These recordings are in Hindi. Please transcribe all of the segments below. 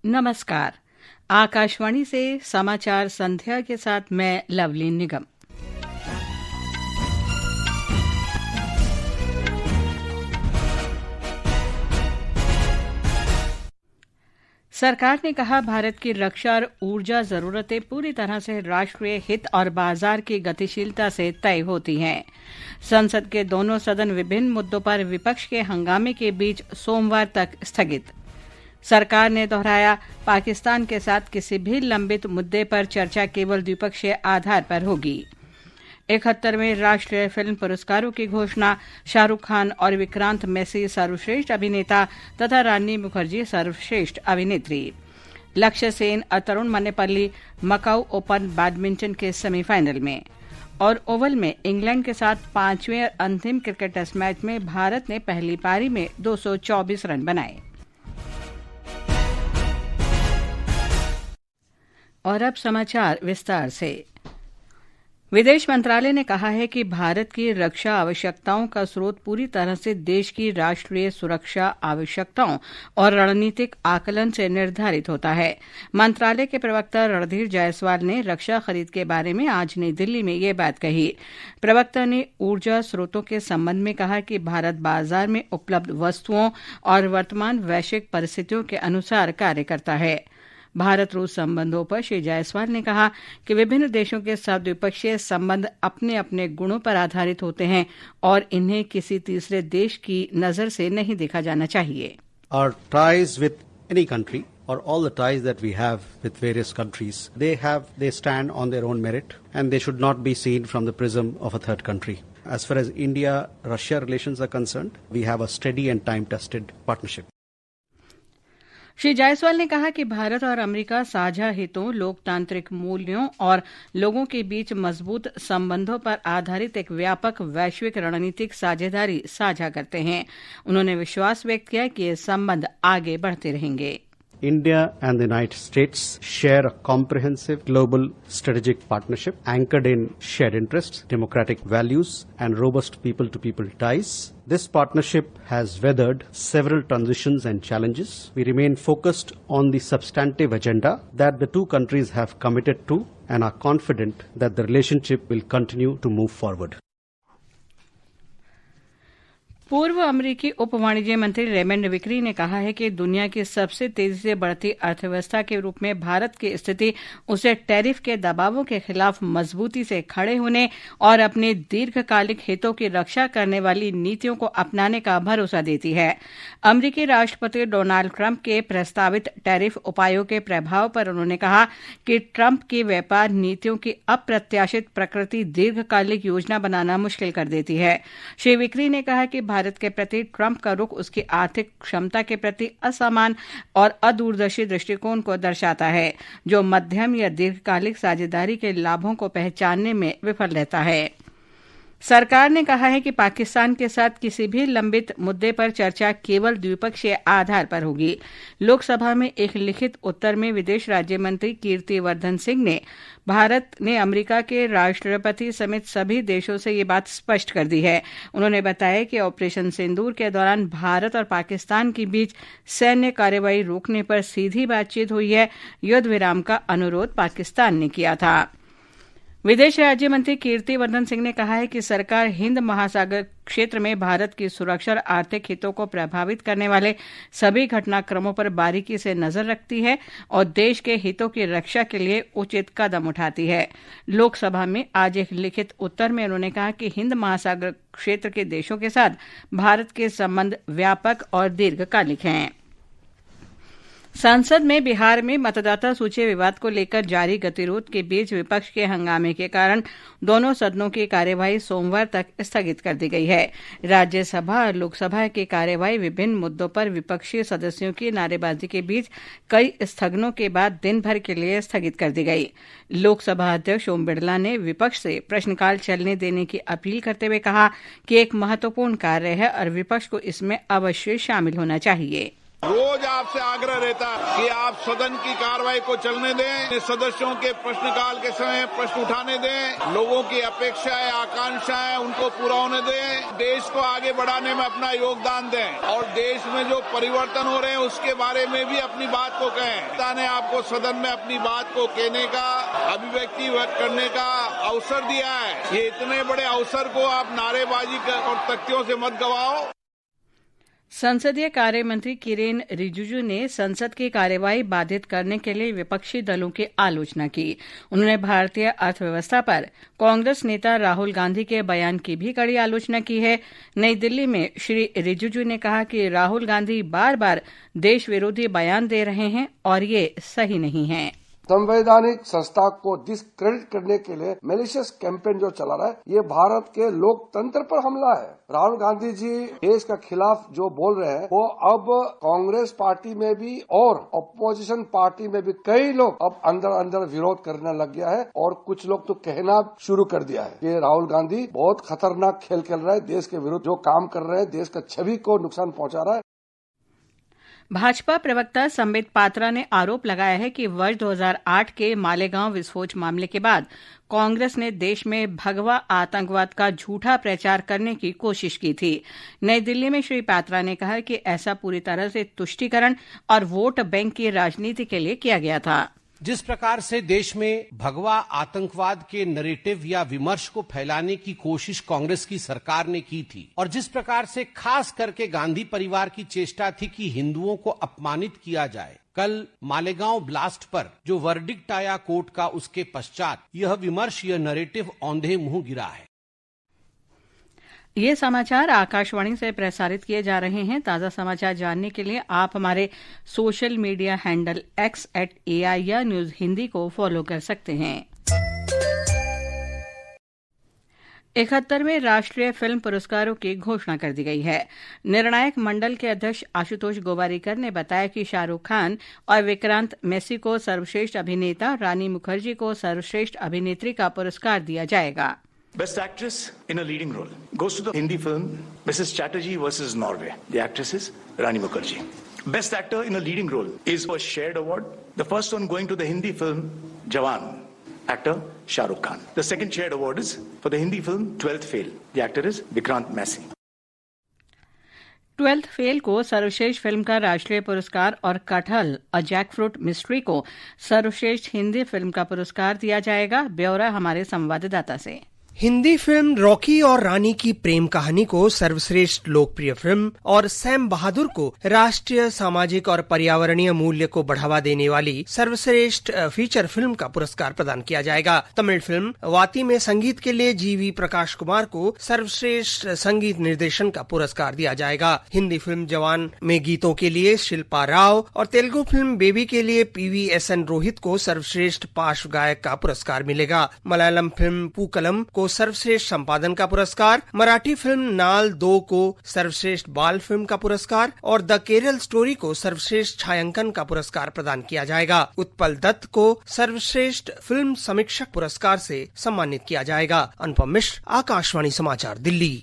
नमस्कार। आकाशवाणी से समाचार संध्या के साथ मैं लवली निगम। सरकार ने कहा, भारत की रक्षा और ऊर्जा जरूरतें पूरी तरह से राष्ट्रीय हित और बाजार की गतिशीलता से तय होती हैं। संसद के दोनों सदन विभिन्न मुद्दों पर विपक्ष के हंगामे के बीच सोमवार तक स्थगित। सरकार ने दोहराया, पाकिस्तान के साथ किसी भी लंबित मुद्दे पर चर्चा केवल द्विपक्षीय आधार पर होगी। 71वें राष्ट्रीय फिल्म पुरस्कारों की घोषणा, शाहरुख खान और विक्रांत मैसी सर्वश्रेष्ठ अभिनेता तथा रानी मुखर्जी सर्वश्रेष्ठ अभिनेत्री। लक्ष्य सेन और तरुण मन्नेपल्ली मकाऊ ओपन बैडमिंटन के सेमीफाइनल में। और ओवल में इंग्लैंड के साथ 5वें और अंतिम क्रिकेट टेस्ट मैच में भारत ने पहली पारी में 224 रन बनाए। और अब समाचार विस्तार से। विदेश मंत्रालय ने कहा है कि भारत की रक्षा आवश्यकताओं का स्रोत पूरी तरह से देश की राष्ट्रीय सुरक्षा आवश्यकताओं और रणनीतिक आकलन से निर्धारित होता है। मंत्रालय के प्रवक्ता रणधीर जायसवाल ने रक्षा खरीद के बारे में आज नई दिल्ली में ये बात कही। प्रवक्ता ने ऊर्जा स्रोतों के संबंध में कहा कि भारत बाजार में उपलब्ध वस्तुओं और वर्तमान वैश्विक परिस्थितियों के अनुसार कार्य करता है। भारत रूस संबंधों पर श्री जायसवाल ने कहा कि विभिन्न देशों के साथ द्विपक्षीय संबंध अपने अपने गुणों पर आधारित होते हैं और इन्हें किसी तीसरे देश की नजर से नहीं देखा जाना चाहिए। Our ties with any country or all the ties that we have with various countries, they stand on their own merit and they should not be seen from the prism of a third country. As far as India-Russia relations are concerned, we have a steady and time-tested partnership. Shri Jaiswal ने कहा कि भारत और अमेरिका साझा हितों, लोकतांत्रिक मूल्यों और लोगों के बीच मजबूत संबंधों पर आधारित एक व्यापक वैश्विक रणनीतिक साझेदारी साझा करते हैं। उन्होंने विश्वास व्यक्त किया कि ये संबंध आगे बढ़ते रहेंगे। India and the United States share a comprehensive global strategic partnership anchored in shared interests, democratic values, and robust people-to-people ties. This partnership has weathered several transitions and challenges. We remain focused on the substantive agenda that the two countries have committed to and are confident that the relationship will continue to move forward. पूर्व अमेरिकी उप वाणिज्य मंत्री रेमंड विकरी ने कहा है कि दुनिया की सबसे तेजी से बढ़ती अर्थव्यवस्था के रूप में भारत की स्थिति उसे टैरिफ के दबावों के खिलाफ मजबूती से खड़े होने और अपने दीर्घकालिक हितों की रक्षा करने वाली नीतियों को अपनाने का भरोसा देती है। अमेरिकी राष्ट्रपति डोनाल्ड ट्रंप के प्रस्तावित टैरिफ उपायों के प्रभाव पर उन्होंने कहा कि ट्रंप की व्यापार नीतियों की अप्रत्याशित प्रकृति दीर्घकालिक योजना बनाना मुश्किल कर देती है। श्री विकरी ने कहा कि भारत के प्रति ट्रंप का रुख उसकी आर्थिक क्षमता के प्रति असमान और अदूरदर्शी दृष्टिकोण को दर्शाता है, जो मध्यम या दीर्घकालिक साझेदारी के लाभों को पहचानने में विफल रहता है। सरकार ने कहा है कि पाकिस्तान के साथ किसी भी लंबित मुद्दे पर चर्चा केवल द्विपक्षीय आधार पर होगी। लोकसभा में एक लिखित उत्तर में विदेश राज्य मंत्री कीर्तिवर्धन सिंह ने भारत ने अमेरिका के राष्ट्रपति समेत सभी देशों से ये बात स्पष्ट कर दी है। उन्होंने बताया कि ऑपरेशन सिंदूर के दौरान भारत और पाकिस्तान के बीच सैन्य कार्रवाई रोकने पर सीधी बातचीत हुई है। युद्ध विराम का अनुरोध पाकिस्तान ने किया था। विदेश राज्य मंत्री कीर्तिवर्धन सिंह ने कहा है कि सरकार हिंद महासागर क्षेत्र में भारत की सुरक्षा और आर्थिक हितों को प्रभावित करने वाले सभी घटनाक्रमों पर बारीकी से नजर रखती है और देश के हितों की रक्षा के लिए उचित कदम उठाती है। लोकसभा में आज एक लिखित उत्तर में उन्होंने कहा कि हिंद महासागर क्षेत्र के देशों के साथ भारत के संबंध व्यापक और दीर्घकालिक हैं। संसद में बिहार में मतदाता सूची विवाद को लेकर जारी गतिरोध के बीच विपक्ष के हंगामे के कारण दोनों सदनों की कार्यवाही सोमवार तक स्थगित कर दी गई है। राज्यसभा और लोकसभा की कार्यवाही विभिन्न मुद्दों पर विपक्षी सदस्यों की नारेबाजी के बीच कई स्थगनों के बाद दिन भर के लिए स्थगित कर दी गई। लोकसभा अध्यक्ष ओम बिरला ने विपक्ष से प्रश्नकाल चलने देने की अपील करते हुए कहा कि एक महत्वपूर्ण कार्य है और विपक्ष को इसमें अवश्य शामिल होना चाहिए। रोज आपसे आग्रह रहता है कि आप सदन की कार्रवाई को चलने दें, सदस्यों के प्रश्नकाल के समय प्रश्न उठाने दें, लोगों की अपेक्षाएं आकांक्षाएं उनको पूरा होने दें, देश को आगे बढ़ाने में अपना योगदान दें और देश में जो परिवर्तन हो रहे हैं उसके बारे में भी अपनी बात को कहें। नेता ने आपको सदन में अपनी बात को कहने का, अभिव्यक्ति व्यक्त करने का अवसर दिया है। ये इतने बड़े अवसर को आप नारेबाजी और तख्तियों से मत गवाओ। संसदीय कार्य मंत्री किरेन रिजिजू ने संसद की कार्यवाही बाधित करने के लिए विपक्षी दलों की आलोचना की। उन्होंने भारतीय अर्थव्यवस्था पर कांग्रेस नेता राहुल गांधी के बयान की भी कड़ी आलोचना की है। नई दिल्ली में श्री रिजिजू ने कहा कि राहुल गांधी बार बार देश विरोधी बयान दे रहे हैं और ये सही नहीं है। संवैधानिक संस्था को डिस्क्रेडिट करने के लिए मैलिशियस कैंपेन जो चला रहा है, ये भारत के लोकतंत्र पर हमला है। राहुल गांधी जी देश के खिलाफ जो बोल रहे हैं वो अब कांग्रेस पार्टी में भी और अपोजिशन पार्टी में भी कई लोग अब अंदर अंदर विरोध करने लग गया है और कुछ लोग तो कहना शुरू कर दिया है कि राहुल गांधी बहुत खतरनाक खेल खेल रहा है, देश के विरुद्ध जो काम कर रहे हैं, देश का छवि को नुकसान पहुंचा रहा है। भाजपा प्रवक्ता संबित पात्रा ने आरोप लगाया है कि वर्ष 2008 के मालेगांव विस्फोट मामले के बाद कांग्रेस ने देश में भगवा आतंकवाद का झूठा प्रचार करने की कोशिश की थी। नई दिल्ली में श्री पात्रा ने कहा कि ऐसा पूरी तरह से तुष्टीकरण और वोट बैंक की राजनीति के लिए किया गया था। जिस प्रकार से देश में भगवा आतंकवाद के नैरेटिव या विमर्श को फैलाने की कोशिश कांग्रेस की सरकार ने की थी और जिस प्रकार से खास करके गांधी परिवार की चेष्टा थी कि हिंदुओं को अपमानित किया जाए, कल मालेगांव ब्लास्ट पर जो वर्डिक्ट आया कोर्ट का, उसके पश्चात यह विमर्श, यह नैरेटिव औंधे मुंह गिरा है। ये समाचार आकाशवाणी से प्रसारित किए जा रहे हैं। ताज़ा समाचार जानने के लिए आप हमारे सोशल मीडिया हैंडल x@AI या न्यूज हिंदी को फॉलो कर सकते हैं। 71वें राष्ट्रीय फिल्म पुरस्कारों की घोषणा कर दी गई है। निर्णायक मंडल के अध्यक्ष आशुतोष गोवारीकर ने बताया कि शाहरुख खान और विक्रांत मैसी को सर्वश्रेष्ठ अभिनेता, रानी मुखर्जी को सर्वश्रेष्ठ अभिनेत्री का पुरस्कार दिया जाएगा। Best Actress in a Leading Role goes to the Hindi film Mrs. Chatterjee vs. Norway. The actress is Rani Mukherjee. Best Actor in a Leading Role is a shared award. The first one going to the Hindi film Jawan, actor Shah Rukh Khan. The second shared award is for the Hindi film 12th Fail. The actor is Vikrant Massey. 12th fail को सर्वश्रेष्ठ फिल्म का राष्ट्रीय पुरस्कार और कटहल अ जैकफ्रूट मिस्ट्री को सर्वश्रेष्ठ हिंदी फिल्म का पुरस्कार दिया जाएगा। ब्यौरा हमारे संवाददाता से। हिंदी फिल्म रॉकी और रानी की प्रेम कहानी को सर्वश्रेष्ठ लोकप्रिय फिल्म और सैम बहादुर को राष्ट्रीय, सामाजिक और पर्यावरणीय मूल्य को बढ़ावा देने वाली सर्वश्रेष्ठ फीचर फिल्म का पुरस्कार प्रदान किया जाएगा। तमिल फिल्म वाती में संगीत के लिए GV प्रकाश कुमार को सर्वश्रेष्ठ संगीत निर्देशन का पुरस्कार दिया जाएगा। हिंदी फिल्म जवान में गीतों के लिए शिल्पा राव और तेलुगु फिल्म बेबी के लिए PVSN रोहित को सर्वश्रेष्ठ पार्श्व गायक का पुरस्कार मिलेगा। मलयालम फिल्म पूकलम को सर्वश्रेष्ठ संपादन का पुरस्कार, मराठी फिल्म नाल 2 को सर्वश्रेष्ठ बाल फिल्म का पुरस्कार और द केरल स्टोरी को सर्वश्रेष्ठ छायांकन का पुरस्कार प्रदान किया जाएगा। उत्पल दत्त को सर्वश्रेष्ठ फिल्म समीक्षक पुरस्कार से सम्मानित किया जाएगा। अनुपम मिश्र, आकाशवाणी समाचार, दिल्ली।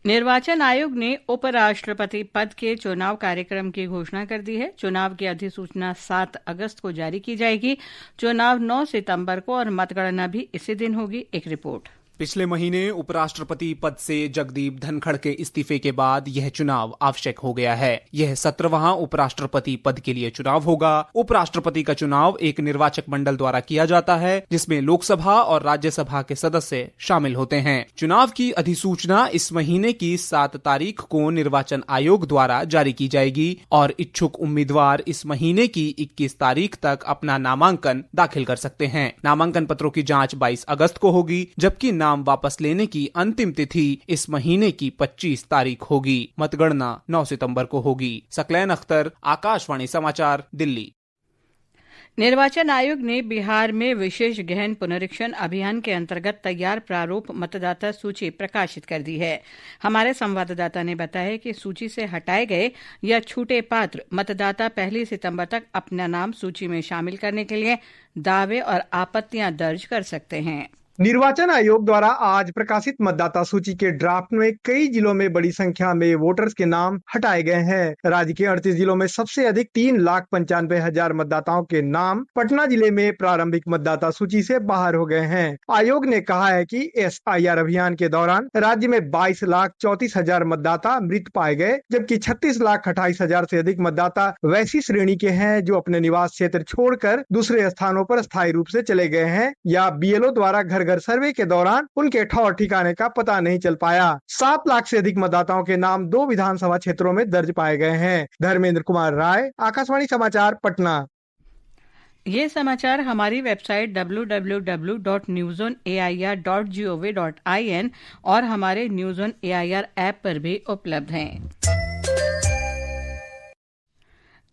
निर्वाचन आयोग ने उपराष्ट्रपति पद के चुनाव कार्यक्रम की घोषणा कर दी है। चुनाव की अधिसूचना 7 अगस्त को जारी की जाएगी। चुनाव 9 सितंबर को और मतगणना भी इसी दिन होगी। एक रिपोर्ट। पिछले महीने उपराष्ट्रपति पद से जगदीप धनखड़ के इस्तीफे के बाद यह चुनाव आवश्यक हो गया है। यह 17वां उपराष्ट्रपति पद के लिए चुनाव होगा। उपराष्ट्रपति का चुनाव एक निर्वाचक मंडल द्वारा किया जाता है जिसमें लोकसभा और राज्यसभा के सदस्य शामिल होते हैं। चुनाव की अधिसूचना इस महीने की 7 तारीख को निर्वाचन आयोग द्वारा जारी की जाएगी और इच्छुक उम्मीदवार इस महीने की 21 तारीख तक अपना नामांकन दाखिल कर सकते हैं। नामांकन पत्रों की जाँच 22 अगस्त को होगी, जबकि नाम वापस लेने की अंतिम तिथि इस महीने की 25 तारीख होगी। मतगणना 9 सितंबर को होगी। सकलैन अख्तर, आकाशवाणी समाचार, दिल्ली। निर्वाचन आयोग ने बिहार में विशेष गहन पुनरीक्षण अभियान के अंतर्गत तैयार प्रारूप मतदाता सूची प्रकाशित कर दी है। हमारे संवाददाता ने बताया कि सूची से हटाए गए या छूटे पात्र मतदाता 1 सितंबर तक अपना नाम सूची में शामिल करने के लिए दावे और आपत्तियां दर्ज कर सकते हैं। निर्वाचन आयोग द्वारा आज प्रकाशित मतदाता सूची के ड्राफ्ट में कई जिलों में बड़ी संख्या में वोटर्स के नाम हटाए गए हैं। राज्य के 38 जिलों में सबसे अधिक 3,95,000 मतदाताओं के नाम पटना जिले में प्रारंभिक मतदाता सूची से बाहर हो गए हैं। आयोग ने कहा है कि SIR अभियान के दौरान राज्य में 22,34,000 मतदाता मृत पाए गए, जबकि 36,28,000 से अधिक मतदाता वैसी श्रेणी के हैं जो अपने निवास क्षेत्र छोड़कर दूसरे स्थानों पर स्थायी रूप से चले गए हैं या BLO द्वारा घर सर्वे के दौरान उनके ठौर ठिकाने का पता नहीं चल पाया। 7 लाख से अधिक मतदाताओं के नाम 2 विधानसभा क्षेत्रों में दर्ज पाए गए हैं। धर्मेंद्र कुमार राय, आकाशवाणी समाचार, पटना। ये समाचार हमारी वेबसाइट www.newsonair.gov.in और हमारे न्यूज़ ऑन AIR ऐप पर भी उपलब्ध हैं।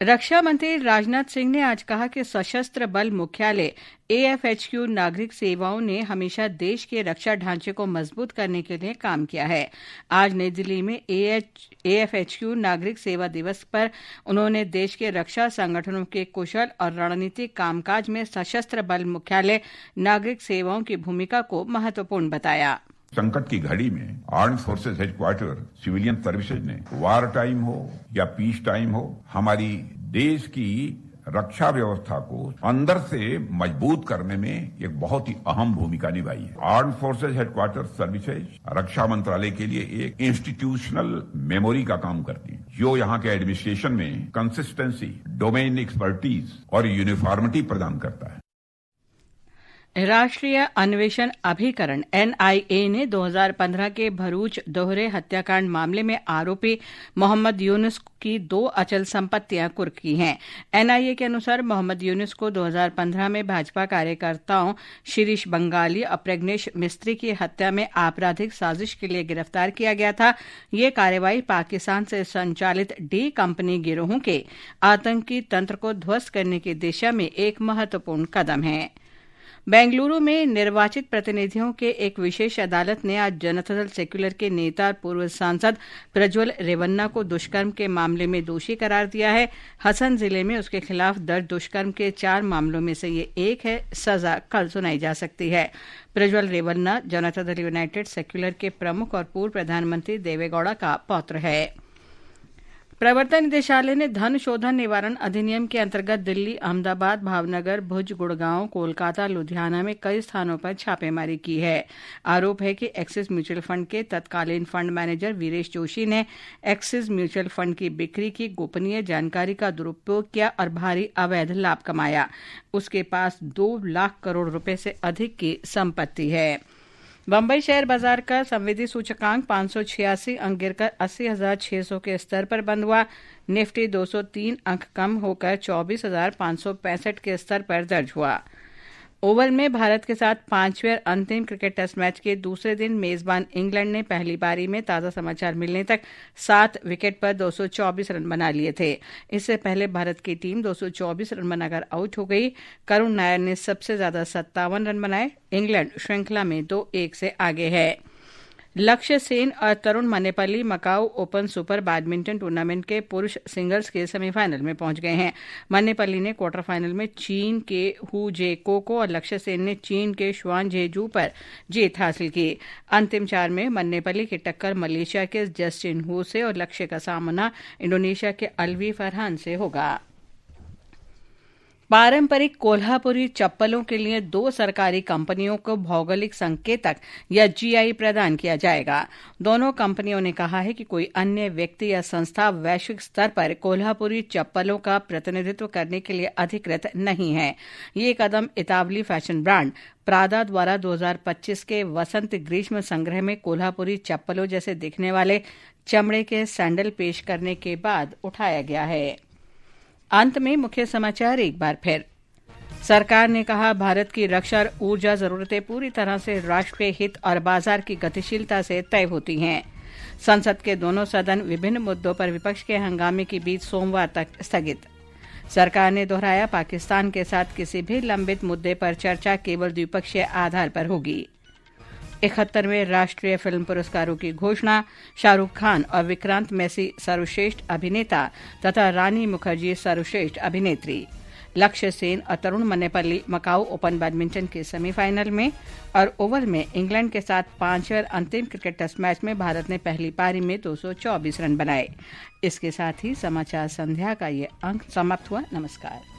रक्षा मंत्री राजनाथ सिंह ने आज कहा कि सशस्त्र बल मुख्यालय AFHQ नागरिक सेवाओं ने हमेशा देश के रक्षा ढांचे को मजबूत करने के लिए काम किया है। आज नई दिल्ली में AFHQ नागरिक सेवा दिवस पर उन्होंने देश के रक्षा संगठनों के कुशल और रणनीतिक कामकाज में सशस्त्र बल मुख्यालय नागरिक सेवाओं की भूमिका को महत्वपूर्ण बताया। संकट की घड़ी में armed forces headquarter civilian services ने वार टाइम हो या पीस टाइम हो हमारी देश की रक्षा व्यवस्था को अंदर से मजबूत करने में एक बहुत ही अहम भूमिका निभाई है। आर्म्ड फोर्सेस हेडक्वार्टर सर्विसेज रक्षा मंत्रालय के लिए एक इंस्टीट्यूशनल मेमोरी का काम करती है, जो यहाँ के एडमिनिस्ट्रेशन में कंसिस्टेंसी, डोमेन एक्सपर्टीज और यूनिफॉर्मिटी प्रदान करता है। राष्ट्रीय अन्वेषण अभिकरण NIA ने 2015 के भरूच दोहरे हत्याकांड मामले में आरोपी मोहम्मद यूनुस की 2 अचल संपत्तियां कुर्क की हैं। NIA के अनुसार मोहम्मद यूनुस को 2015 में भाजपा कार्यकर्ताओं शिरीष बंगाली और प्रज्ञेश मिस्त्री की हत्या में आपराधिक साजिश के लिए गिरफ्तार किया गया था। ये कार्रवाई पाकिस्तान से संचालित D कंपनी गिरोहों के आतंकी तंत्र को ध्वस्त करने की दिशा में एक महत्वपूर्ण कदम है। बेंगलुरु में निर्वाचित प्रतिनिधियों के एक विशेष अदालत ने आज जनता दल सेक्युलर के नेता और पूर्व सांसद प्रज्वल रेवन्ना को दुष्कर्म के मामले में दोषी करार दिया है। हसन जिले में उसके खिलाफ दर्ज दुष्कर्म के 4 मामलों में से ये एक है। सजा कल सुनाई जा सकती है। प्रज्वल रेवन्ना जनता दल यूनाइटेड सेक्युलर के प्रमुख और पूर्व प्रधानमंत्री देवेगौड़ा का पौत्र है। प्रवर्तन निदेशालय ने धन शोधन निवारण अधिनियम के अंतर्गत दिल्ली, अहमदाबाद, भावनगर, भुज, गुड़गांव, कोलकाता, लुधियाना में कई स्थानों पर छापेमारी की है। आरोप है कि एक्सिस म्यूचुअल फंड के तत्कालीन फंड मैनेजर वीरेश जोशी ने एक्सिस म्यूचुअल फंड की बिक्री की गोपनीय जानकारी का दुरुपयोग किया और भारी अवैध लाभ कमाया। उसके पास 2 लाख करोड़ रुपए से अधिक की संपत्ति है। बंबई शेयर बाजार का संवेदी सूचकांक 586 अंक गिरकर 80,600 के स्तर पर बंद हुआ। निफ्टी 203 अंक कम होकर 24,565 के स्तर पर दर्ज हुआ। ओवल में भारत के साथ 5वें अंतिम क्रिकेट टेस्ट मैच के दूसरे दिन मेजबान इंग्लैंड ने पहली पारी में ताज़ा समाचार मिलने तक 7 विकेट पर 224 रन बना लिए थे। इससे पहले भारत की टीम 224 रन बनाकर आउट हो गई। करुण नायर ने सबसे ज्यादा 57 रन बनाए। इंग्लैंड श्रृंखला में 2-1 से आगे है। लक्ष्य सेन और Tarun Manepalli Macau open super badminton tournament के पुरुष सिंगल्स के सेमीफाइनल में पहुंच गए हैं। मनेपल्ली ने क्वार्टर फाइनल में चीन के हु जे को और लक्ष्य सेन ने चीन के शुआन जेजू पर जीत हासिल की। अंतिम 4 में मन्नेपल्ली की टक्कर मलेशिया के जस्टिन हु से और लक्ष्य का सामना इंडोनेशिया के अलवी फरहान से होगा। पारंपरिक कोल्हापुरी चप्पलों के लिए 2 सरकारी कंपनियों को भौगोलिक संकेतक या GI प्रदान किया जाएगा। दोनों कंपनियों ने कहा है कि कोई अन्य व्यक्ति या संस्था वैश्विक स्तर पर कोल्हापुरी चप्पलों का प्रतिनिधित्व करने के लिए अधिकृत नहीं है। ये कदम इतावली फैशन ब्रांड प्रादा द्वारा 2025 के वसंत ग्रीष्म संग्रह में कोल्हापुरी चप्पलों जैसे दिखने वाले चमड़े के सैंडल पेश करने के बाद उठाया गया है। अंत में मुख्य समाचार एक बार फिर। सरकार ने कहा भारत की रक्षा और ऊर्जा जरूरतें पूरी तरह से राष्ट्रीय हित और बाजार की गतिशीलता से तय होती हैं। संसद के दोनों सदन विभिन्न मुद्दों पर विपक्ष के हंगामे के बीच सोमवार तक स्थगित। सरकार ने दोहराया पाकिस्तान के साथ किसी भी लंबित मुद्दे पर चर्चा केवल द्विपक्षीय आधार पर होगी। 71वें राष्ट्रीय फिल्म पुरस्कारों की घोषणा। शाहरुख खान और विक्रांत मैसी सर्वश्रेष्ठ अभिनेता तथा रानी मुखर्जी सर्वश्रेष्ठ अभिनेत्री। लक्ष्य सेन और तरुण मन्नेपल्ली मकाऊ ओपन बैडमिंटन के सेमीफाइनल में, और ओवल में इंग्लैंड के साथ 5वें और अंतिम क्रिकेट टेस्ट मैच में भारत ने पहली पारी में 224 रन बनाए। इसके साथ ही समाचार संध्या का ये अंक समाप्त हुआ। नमस्कार।